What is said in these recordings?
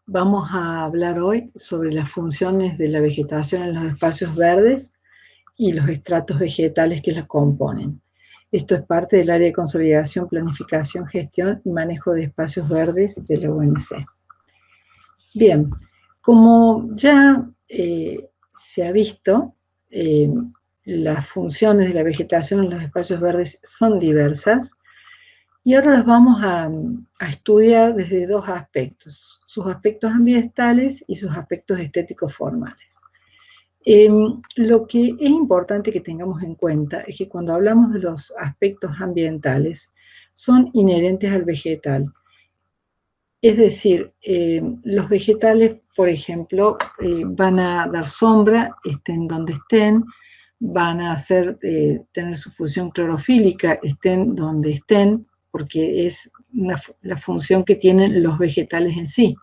Vamos a hablar hoy sobre las funciones de la vegetación en los espacios verdes y los estratos vegetales que la componen. Esto es parte del área de consolidación, planificación, gestión y manejo de espacios verdes de la UNC. Bien, como ya se ha visto, las funciones de la vegetación en los espacios verdes son diversas. Y ahora las vamos a estudiar desde dos aspectos, sus aspectos ambientales y sus aspectos estéticos formales. Lo que es importante que tengamos en cuenta es que cuando hablamos de los aspectos ambientales, son inherentes al vegetal. Es decir, los vegetales, por ejemplo, van a dar sombra, estén donde estén, van a tener su función clorofílica, estén donde estén, porque es la función que tienen los vegetales en sí.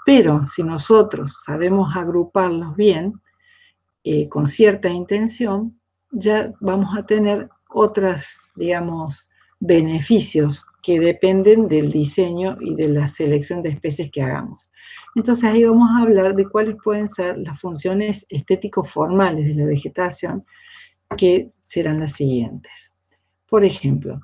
Pero si nosotros sabemos agruparlos bien, con cierta intención, ya vamos a tener otras, digamos, beneficios que dependen del diseño y de la selección de especies que hagamos. Entonces ahí vamos a hablar de cuáles pueden ser las funciones estético-formales de la vegetación, que serán las siguientes. Por ejemplo,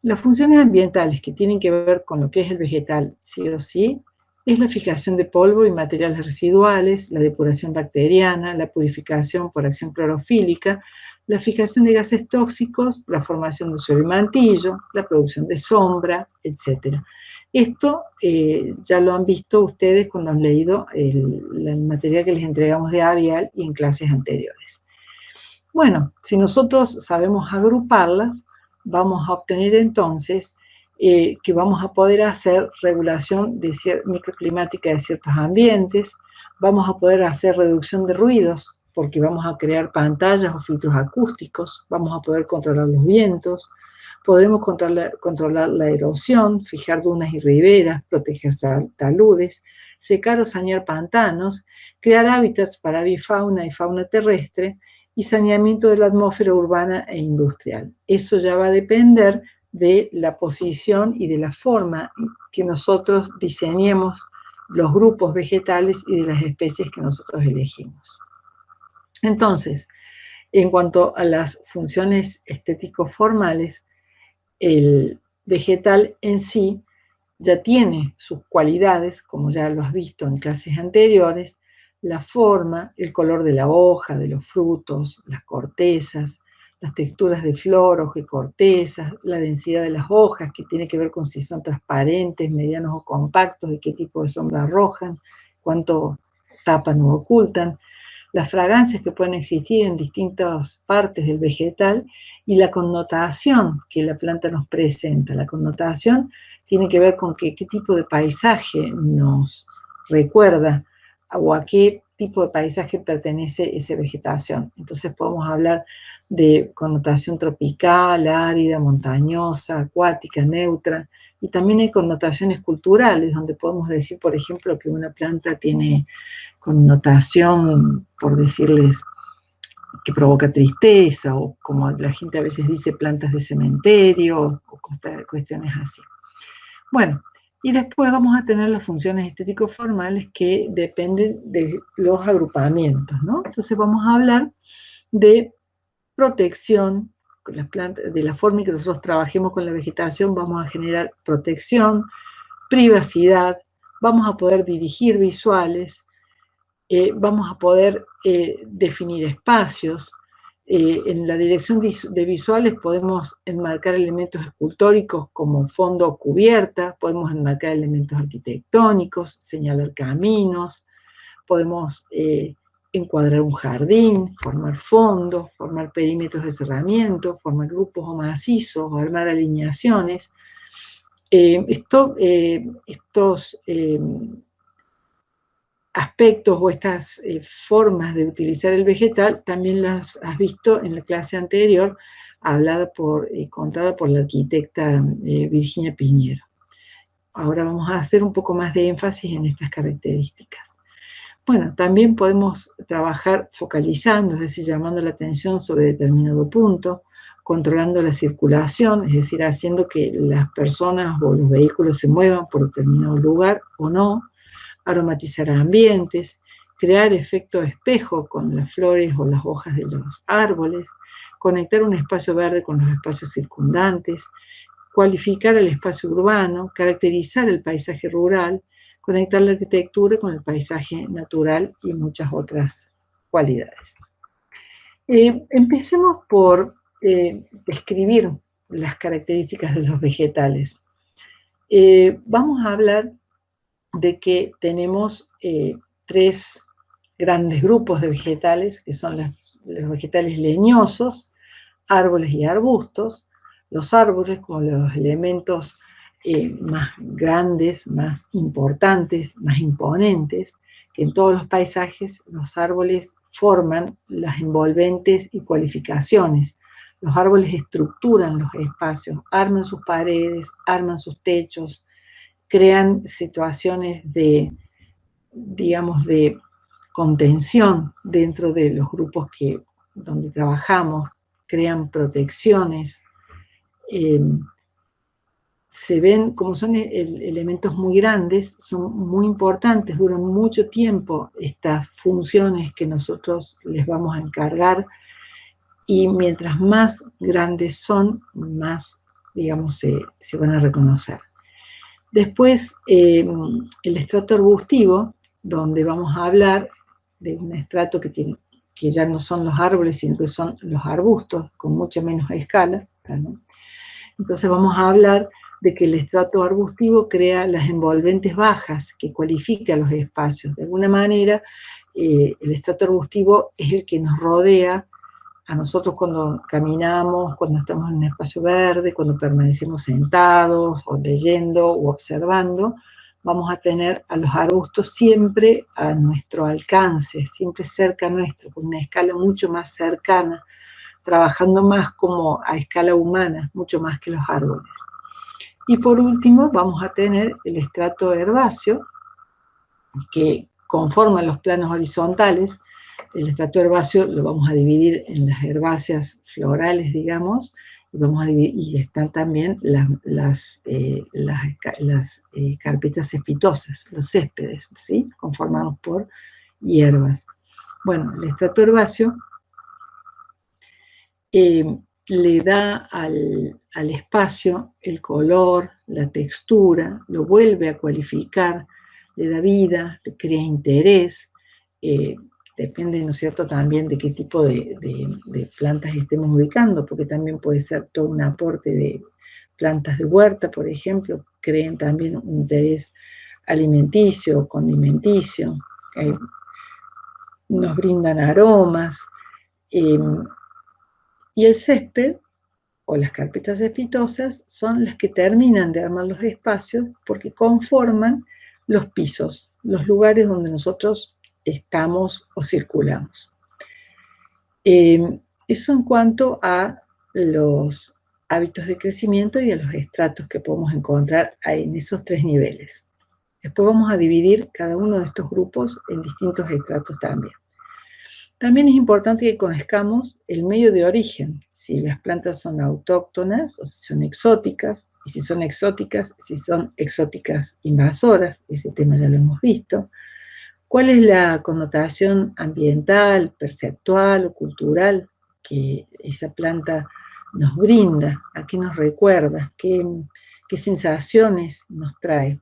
las funciones ambientales que tienen que ver con lo que es el vegetal, sí o sí, es la fijación de polvo y materiales residuales, la depuración bacteriana, la purificación por acción clorofílica, la fijación de gases tóxicos, la formación de suelo y mantillo, la producción de sombra, etc. Esto ya lo han visto ustedes cuando han leído el material que les entregamos de Avial y en clases anteriores. Bueno, si nosotros sabemos agruparlas, vamos a obtener entonces que vamos a poder hacer regulación microclimática de ciertos ambientes, vamos a poder hacer reducción de ruidos, porque vamos a crear pantallas o filtros acústicos, vamos a poder controlar los vientos, podremos controlar la erosión, fijar dunas y riberas, proteger taludes, secar o sanear pantanos, crear hábitats para avifauna y fauna terrestre, y saneamiento de la atmósfera urbana e industrial. Eso ya va a depender de la posición y de la forma que nosotros diseñemos los grupos vegetales y de las especies que nosotros elegimos. Entonces, en cuanto a las funciones estético-formales, el vegetal en sí ya tiene sus cualidades, como ya lo has visto en clases anteriores, la forma, el color de la hoja, de los frutos, las cortezas, las texturas de flor, hoja y cortezas, la densidad de las hojas, que tiene que ver con si son transparentes, medianos o compactos, y qué tipo de sombra arrojan, cuánto tapan o ocultan, las fragancias que pueden existir en distintas partes del vegetal y la connotación que la planta nos presenta. La connotación tiene que ver con qué tipo de paisaje nos recuerda o a qué tipo de paisaje pertenece esa vegetación. Entonces podemos hablar de connotación tropical, árida, montañosa, acuática, neutra, y también hay connotaciones culturales, donde podemos decir, por ejemplo, que una planta tiene connotación, por decirles, que provoca tristeza, o como la gente a veces dice, plantas de cementerio, o cuestiones así. Bueno, y después vamos a tener las funciones estético-formales que dependen de los agrupamientos, ¿no? Entonces vamos a hablar de protección, con las plantas, de la forma en que nosotros trabajemos con la vegetación, vamos a generar protección, privacidad, vamos a poder dirigir visuales, vamos a poder definir espacios. En la dirección de visuales podemos enmarcar elementos escultóricos como fondo o cubierta, podemos enmarcar elementos arquitectónicos, señalar caminos, podemos encuadrar un jardín, formar fondos, formar perímetros de cerramiento, formar grupos o macizos, o armar alineaciones. Estos aspectos o estas formas de utilizar el vegetal también las has visto en la clase anterior, contada por la arquitecta Virginia Piñero. Ahora vamos a hacer un poco más de énfasis en estas características. Bueno, también podemos trabajar focalizando, es decir, llamando la atención sobre determinado punto, controlando la circulación, es decir, haciendo que las personas o los vehículos se muevan por determinado lugar o no. aromatizar ambientes, crear efecto espejo con las flores o las hojas de los árboles, conectar un espacio verde con los espacios circundantes, cualificar el espacio urbano, caracterizar el paisaje rural, conectar la arquitectura con el paisaje natural y muchas otras cualidades. Empecemos por describir las características de los vegetales. Vamos a hablar de que tenemos tres grandes grupos de vegetales, que son los vegetales leñosos, árboles y arbustos. Los árboles como los elementos más grandes, más importantes, más imponentes, que en todos los paisajes los árboles forman las envolventes y cualificaciones. Los árboles estructuran los espacios, arman sus paredes, arman sus techos, crean situaciones de, digamos, de contención dentro de los grupos donde trabajamos, crean protecciones, se ven, como son elementos muy grandes, son muy importantes, duran mucho tiempo estas funciones que nosotros les vamos a encargar, y mientras más grandes son, más, digamos, se van a reconocer. Después, el estrato arbustivo, donde vamos a hablar de un estrato que ya no son los árboles, sino que son los arbustos, con mucha menos escala, ¿no? Entonces vamos a hablar de que el estrato arbustivo crea las envolventes bajas, que cualifica los espacios. De alguna manera, el estrato arbustivo es el que nos rodea a nosotros cuando caminamos, cuando estamos en un espacio verde, cuando permanecemos sentados, o leyendo, o observando. Vamos a tener a los arbustos siempre a nuestro alcance, siempre cerca nuestro, con una escala mucho más cercana, trabajando más como a escala humana, mucho más que los árboles. Y por último vamos a tener el estrato herbáceo, que conforma los planos horizontales. El estrato herbáceo lo vamos a dividir en las herbáceas florales, digamos, y están también las carpetas cespitosas, los céspedes, ¿sí? Conformados por hierbas. Bueno, el estrato herbáceo le da al espacio el color, la textura, lo vuelve a cualificar, le da vida, le crea interés, depende, ¿no es cierto?, también de qué tipo de plantas estemos ubicando, porque también puede ser todo un aporte de plantas de huerta, por ejemplo, creen también un interés alimenticio, condimenticio, nos brindan aromas, y el césped, o las carpetas cespitosas, son las que terminan de armar los espacios porque conforman los pisos, los lugares donde nosotros estamos o circulamos. Eso en cuanto a los hábitos de crecimiento y a los estratos que podemos encontrar en esos tres niveles. Después vamos a dividir cada uno de estos grupos en distintos estratos también. También es importante que conozcamos el medio de origen, si las plantas son autóctonas o si son exóticas, y si son exóticas invasoras, ese tema ya lo hemos visto. ¿Cuál es la connotación ambiental, perceptual o cultural que esa planta nos brinda? ¿A qué nos recuerda? ¿Qué sensaciones nos trae?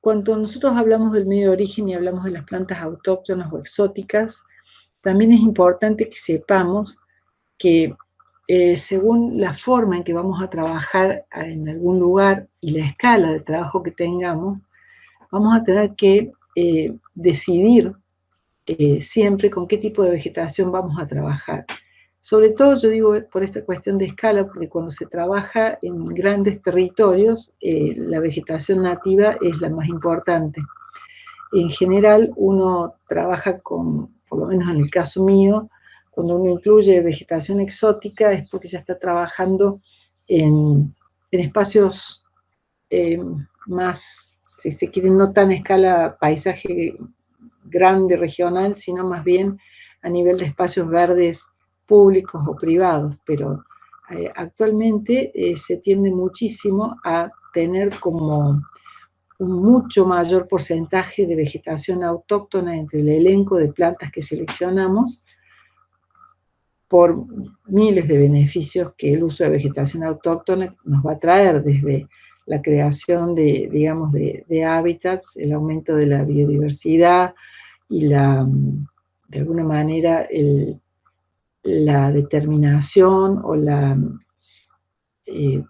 Cuando nosotros hablamos del medio de origen y hablamos de las plantas autóctonas o exóticas, también es importante que sepamos que según la forma en que vamos a trabajar en algún lugar y la escala de trabajo que tengamos, vamos a tener que decidir siempre con qué tipo de vegetación vamos a trabajar. Sobre todo, yo digo por esta cuestión de escala, porque cuando se trabaja en grandes territorios, la vegetación nativa es la más importante. En general, uno trabaja con, por lo menos en el caso mío, cuando uno incluye vegetación exótica es porque ya está trabajando en espacios más, si se quiere, no tan a escala paisaje grande, regional, sino más bien a nivel de espacios verdes públicos o privados, pero actualmente se tiende muchísimo a tener como un mucho mayor porcentaje de vegetación autóctona entre el elenco de plantas que seleccionamos, por miles de beneficios que el uso de vegetación autóctona nos va a traer, desde la creación de, digamos, de hábitats, el aumento de la biodiversidad y de alguna manera la determinación o la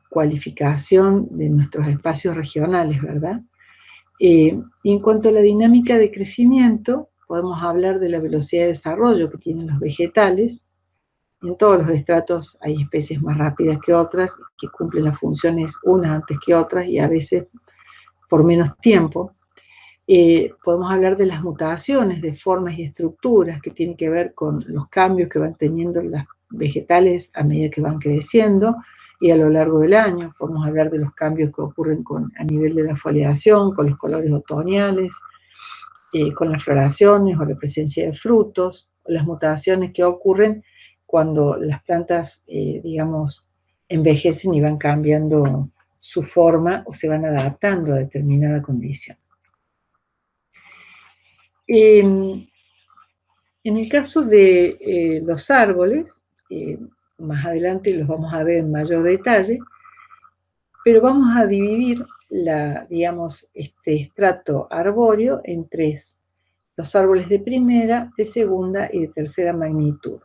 cualificación de nuestros espacios regionales, ¿verdad? En cuanto a la dinámica de crecimiento, podemos hablar de la velocidad de desarrollo que tienen los vegetales. En todos los estratos hay especies más rápidas que otras, que cumplen las funciones unas antes que otras y a veces por menos tiempo. Podemos hablar de las mutaciones de formas y estructuras que tienen que ver con los cambios que van teniendo los vegetales a medida que van creciendo y a lo largo del año. Podemos hablar de los cambios que ocurren a nivel de la foliación, con los colores otoñales, con las floraciones o la presencia de frutos, o las mutaciones que ocurren cuando las plantas, digamos, envejecen y van cambiando su forma o se van adaptando a determinada condición. En el caso de los árboles, más adelante los vamos a ver en mayor detalle, pero vamos a dividir digamos, este estrato arbóreo en tres: los árboles de primera, de segunda y de tercera magnitud.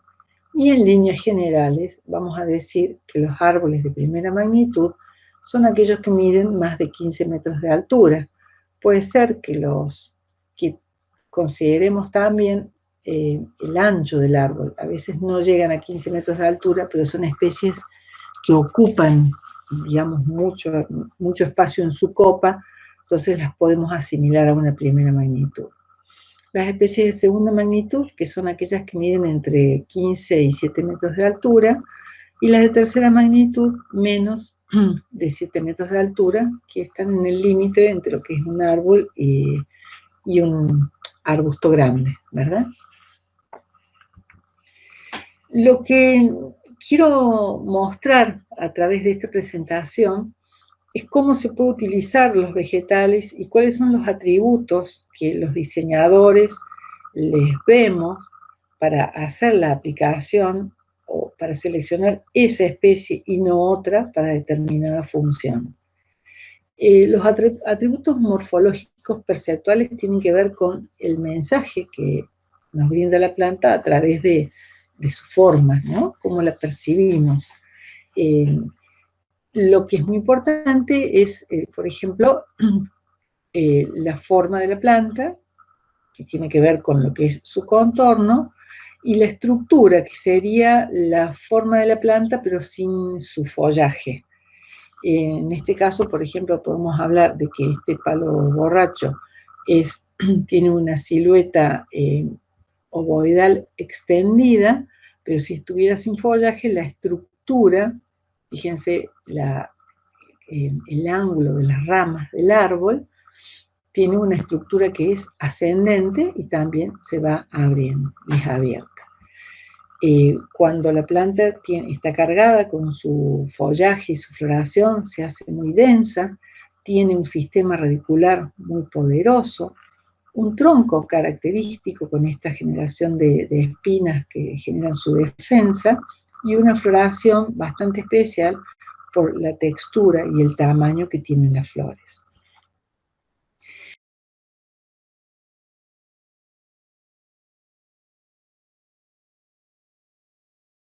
Y en líneas generales vamos a decir que los árboles de primera magnitud son aquellos que miden más de 15 metros de altura. Puede ser que consideremos también el ancho del árbol. A veces no llegan a 15 metros de altura, pero son especies que ocupan, digamos, mucho espacio en su copa, entonces las podemos asimilar a una primera magnitud. Las especies de segunda magnitud, que son aquellas que miden entre 15 y 7 metros de altura, y las de tercera magnitud, menos de 7 metros de altura, que están en el límite entre lo que es un árbol y un arbusto grande, ¿verdad? Lo que quiero mostrar a través de esta presentación es cómo se puede utilizar los vegetales y cuáles son los atributos que los diseñadores les vemos para hacer la aplicación o para seleccionar esa especie y no otra para determinada función. Los atributos morfológicos perceptuales tienen que ver con el mensaje que nos brinda la planta a través de su forma, ¿no? Cómo la percibimos. Lo que es muy importante es, por ejemplo, la forma de la planta, que tiene que ver con lo que es su contorno, y la estructura, que sería la forma de la planta, pero sin su follaje. En este caso, por ejemplo, podemos hablar de que este palo borracho tiene una silueta ovoidal extendida, pero si estuviera sin follaje, la estructura, fíjense, el ángulo de las ramas del árbol tiene una estructura que es ascendente y también se va abriendo, es abierta. Cuando la planta está cargada con su follaje y su floración, se hace muy densa, tiene un sistema radicular muy poderoso, un tronco característico con esta generación de espinas que generan su defensa, y una floración bastante especial por la textura y el tamaño que tienen las flores.